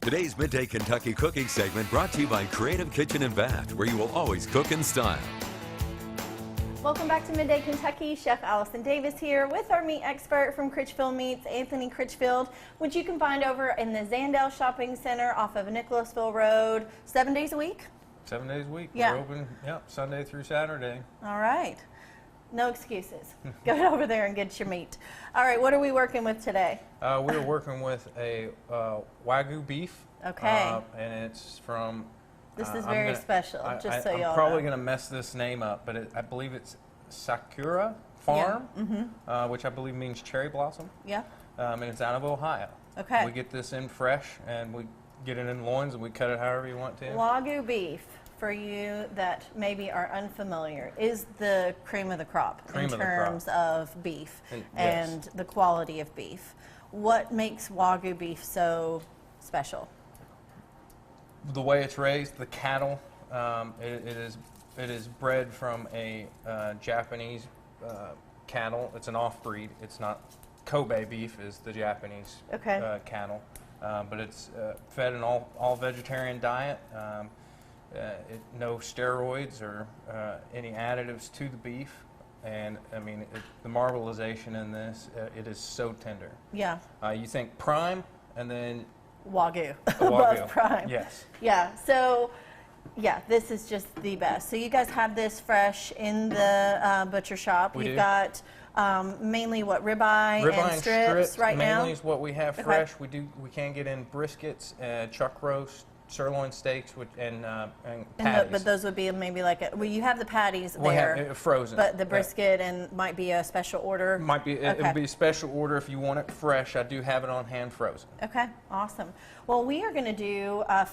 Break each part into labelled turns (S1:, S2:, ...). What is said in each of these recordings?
S1: Today's Midday Kentucky Cooking segment brought to you by Creative Kitchen and Bath, where you will always cook in style.
S2: Welcome back to Midday Kentucky. Chef Allison Davis here with our meat expert from Critchfield Meats, Anthony Critchfield, which you can find over in the Zandale Shopping Center off of Nicholasville Road, 7 days a week?
S3: 7 days a week.
S2: Yeah.
S3: We're open, Sunday through Saturday.
S2: All right. No excuses. Go over there and get your meat. All right, what are we working with today?
S3: We're working with a Wagyu beef.
S2: Okay.
S3: And it's from...
S2: This is very special, just so y'all know.
S3: I'm probably going to mess this name up, but I believe it's Sakura Farm, which I believe means cherry blossom.
S2: Yeah.
S3: And it's out of Ohio.
S2: Okay.
S3: We get this in fresh, and we get it in loins, and we cut it however you want to.
S2: Wagyu beef, for you that maybe are unfamiliar, is the cream of the crop in terms of beef and the quality of beef. What makes Wagyu beef so special?
S3: The way it's raised, the cattle, it is bred from a Japanese cattle. It's an off-breed. It's not Kobe beef is the Japanese cattle, but it's fed an all vegetarian diet. No steroids or any additives to the beef, and I mean the marbleization in this, it is so tender. Yeah. You think prime, and then
S2: Wagyu. Above prime.
S3: Yes.
S2: Yeah. So, yeah, this is just the best. So you guys have this fresh in the butcher shop. You've got mainly what, ribeye and strips right now.
S3: Mainly is what we have fresh. We can get in briskets, chuck roast, sirloin steaks, and patties.
S2: But those would be maybe like well, you have the patties
S3: we
S2: there,
S3: have frozen.
S2: But the brisket and might be a special order.
S3: Might be it would be a special order if you want it fresh. I do have it on hand frozen.
S2: Okay, awesome. Well, we are going to do a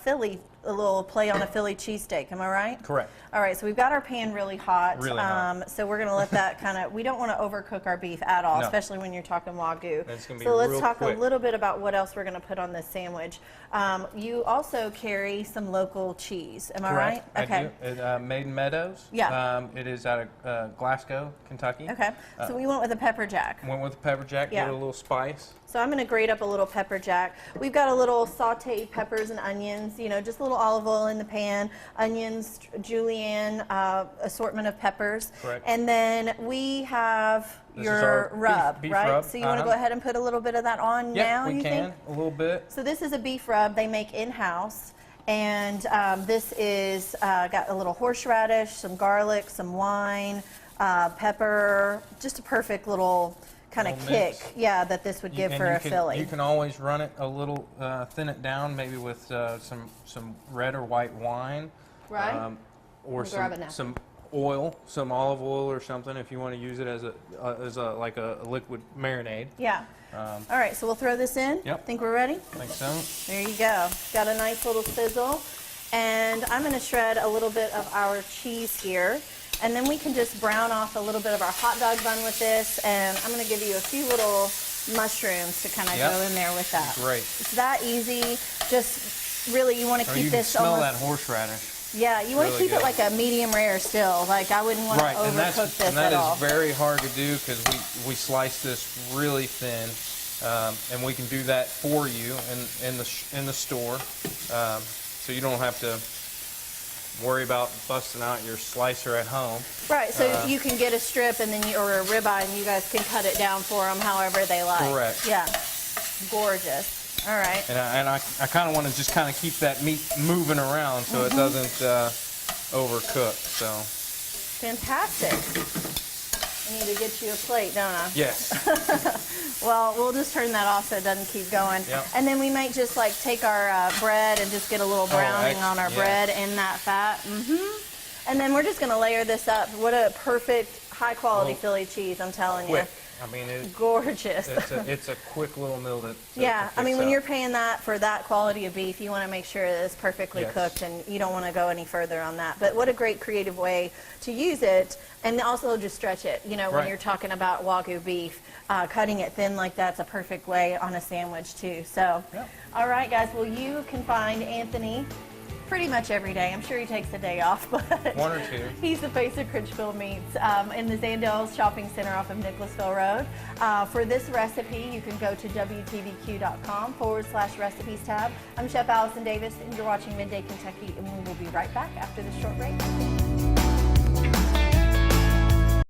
S2: little play on a Philly cheesesteak. Am I right?
S3: Correct.
S2: All right, so we've got our pan really hot.
S3: Really hot.
S2: So we're going to let that kind of. We don't want to overcook our beef at all, especially when you're talking Wagyu.
S3: It's gonna be
S2: so let's talk
S3: quick.
S2: a little bit about what else we're going to put on this sandwich. You also carry some local cheese. Am I right?
S3: Okay. I do. Maiden Meadows.
S2: Yeah.
S3: It is out of Glasgow, Kentucky.
S2: Okay. So we went with a pepper jack.
S3: Went with a pepper jack.
S2: Yeah.
S3: Get a little spice.
S2: So I'm going to grate up a little pepper jack. We've got a little sauteed peppers and onions, just a little olive oil in the pan, onions, julienne, assortment of peppers.
S3: Correct.
S2: And then we have your rub,
S3: beef
S2: right?
S3: rub.
S2: So you want to go ahead and put a little bit of that on now,
S3: we
S2: you
S3: can,
S2: think?
S3: a little bit.
S2: So this is a beef rub they make in-house. And this is got a little horseradish, some garlic, some wine, pepper, just a perfect little kind of kick, that this would give for a Philly.
S3: You can always run it a little, thin it down, maybe with some red or white wine,
S2: right?
S3: Or some oil, some olive oil or something, if you want to use it as like a liquid marinade.
S2: Yeah. All right, so we'll throw this in.
S3: Yep.
S2: Think we're ready?
S3: I think so.
S2: There you go. Got a nice little sizzle, and I'm going to shred a little bit of our cheese here. And then we can just brown off a little bit of our hot dog bun with this, and I'm going to give you a few little mushrooms to kind of go in there with that.
S3: Great.
S2: It's that easy. Just really, you want to keep this
S3: smell
S2: almost.
S3: that horseradish.
S2: Yeah, you want to keep it like a medium rare still. Like I wouldn't want to overcook this at all.
S3: And that is very hard to do because we slice this really thin, and we can do that for you in the store, so you don't have to worry about busting out your slicer at home.
S2: Right, so you can get a strip and then or a ribeye, and you guys can cut it down for them however they like.
S3: Correct.
S2: Yeah, gorgeous. All right.
S3: And I kind of want to just kind of keep that meat moving around so it doesn't overcook. So.
S2: Fantastic. I need to get you a plate, don't I?
S3: Yes.
S2: Well, we'll just turn that off so it doesn't keep going.
S3: Yep.
S2: And then we might just like take our bread and just get a little browning on our bread in that fat. And then we're just going to layer this up. What a perfect, high-quality Philly cheese, I'm telling you.
S3: I mean, it's
S2: gorgeous.
S3: It's a quick little meal to
S2: I mean, when you're paying that for that quality of beef, you want to make sure that it's perfectly cooked, and you don't want to go any further on that. But what a great creative way to use it, and also just stretch it. When you're talking about Wagyu beef, cutting it thin like that's a perfect way on a sandwich too. So, all right, guys. Well, you can find Anthony Pretty much every day. I'm sure he takes a day off, but
S3: one or two.
S2: He's the face of Critchfield Meats in the Zandels Shopping Center off of Nicholasville Road. For this recipe, you can go to WTBQ.com/recipes tab. I'm Chef Allison Davis, and you're watching Midday Kentucky, and we will be right back after this short break.